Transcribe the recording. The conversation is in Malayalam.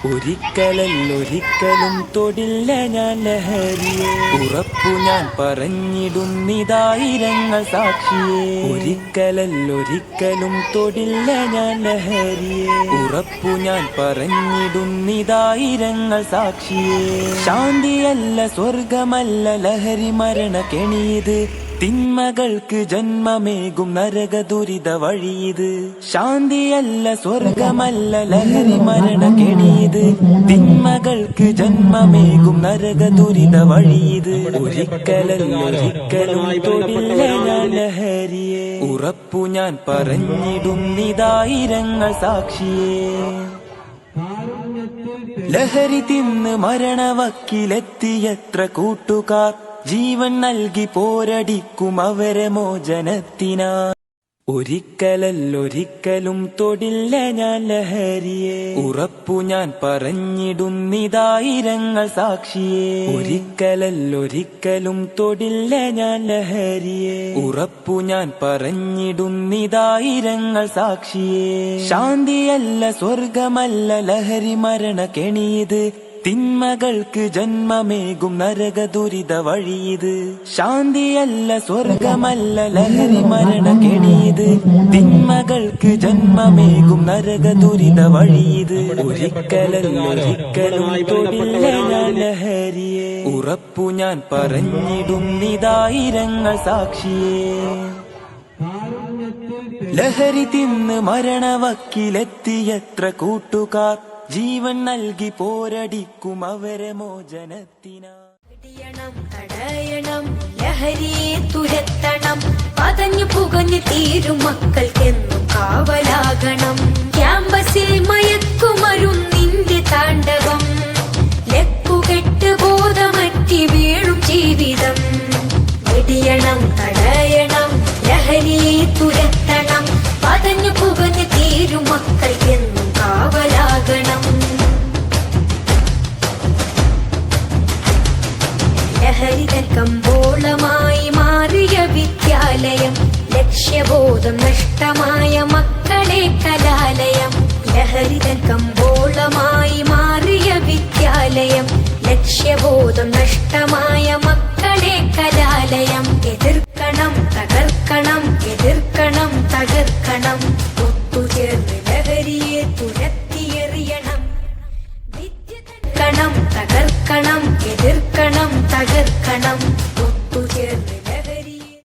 ഒരിക്കലല്ലൊരിക്കലും തൊടില്ല ഞാൻ ലഹരിയെ, ഉറപ്പു ഞാൻ പറഞ്ഞിടുന്നിതായിരങ്ങൾ സാക്ഷിയെ. ഒരിക്കലല്ലൊരിക്കലും തൊടില്ല ഞാൻ ലഹരിയെ, ഉറപ്പു ഞാൻ പറഞ്ഞിടുന്നിതായിരങ്ങൾ സാക്ഷിയെ. ശാന്തിയല്ല സ്വർഗമല്ല ലഹരി മരണ കെണിയത്, തിന്മകൾക്ക് ജന്മമേകും നരക ദുരിത വഴിയത്. ശാന്തിയല്ല സ്വർഗമല്ല ലഹരി മരണ കെണിയത്, തിന്മകൾക്ക് ജന്മമേകും നരക ദുരിത വഴിയത്. ഒരിക്കലല്ലൊരിക്കലും തൊടില്ല ഞാൻ ലഹരിയെ, ഉറപ്പു ഞാൻ പറഞ്ഞിടുന്നിതായിരങ്ങൾ സാക്ഷിയെ. ലഹരി തിന്ന് മരണവക്കിലെത്തിയത്ര കൂട്ടുകാർ, ജീവൻ നൽകി പോരടിക്കും അവരെ മോചനത്തിനാ. ഒരിക്കലല്ലൊരിക്കലും തൊടില്ല ഞാൻ ലഹരിയെ, ഉറപ്പു ഞാൻ പറഞ്ഞിടുന്നിതായിരങ്ങൾ സാക്ഷിയെ. ഒരിക്കലല്ലൊരിക്കലും തൊടില്ല ഞാൻ ലഹരിയെ, ഉറപ്പു ഞാൻ പറഞ്ഞിടുന്നിതായിരങ്ങൾ സാക്ഷിയെ. ശാന്തിയല്ല സ്വർഗമല്ല ലഹരി മരണ കെണിയത്, തിന്മകൾക്ക് ജന്മമേകും നരക ദുരിത വഴിയത്. ശാന്തിയല്ല സ്വർഗമല്ല ലഹരി മരണ കെണിയത്, തിന്മകൾക്ക് ജന്മമേകും നരക ദുരിത വഴിയത്. ഒരിക്കലല്ലൊരിക്കലും തൊടില്ല ഞാൻ ലഹരിയെ, ഉറപ്പു ഞാൻ പറഞ്ഞിടുന്നിതായിരങ്ങൾ സാക്ഷിയെ. ലഹരി തിന്ന് മരണവക്കിലെത്തിയത്ര കൂട്ടുകാർ, ജീവൻ നൽകി പോരടിക്കും അവരെ മോചനത്തിനാ. തടയണം ലഹരിയെ തുരത്തണം, പതഞ്ഞു പുകഞ്ഞു തീരും മക്കൾക്കെന്നും കാവലാകണം. ക്യാമ്പസിൽ മയക്കുമരുന്നിന്റെ താണ്ഡവം, ലക്കുകെട്ട് ബോധമറ്റി വീഴും ജീവിതം. വെടിയണം തടയണം ലഹരിയെ തുരത്തണം, പതഞ്ഞു പുകഞ്ഞു തീരും മക്കൾക്കെന്നും കാവലാകണം. ലഹരിതൻ കമ്പോളമായി മാറിയ വിദ്യാലയം, ലക്ഷ്യബോധം നഷ്ടമായ മക്കളെ കലാലയം. ലഹരിതൻ കമ്പോളമായി മാറിയ വിദ്യാലയം, ലക്ഷ്യബോധം നഷ്ടമായ മക്കളെ കലാലയം. എതിർക്കണം തകർക്കണം, എതിർക്കണം തകർക്കണം.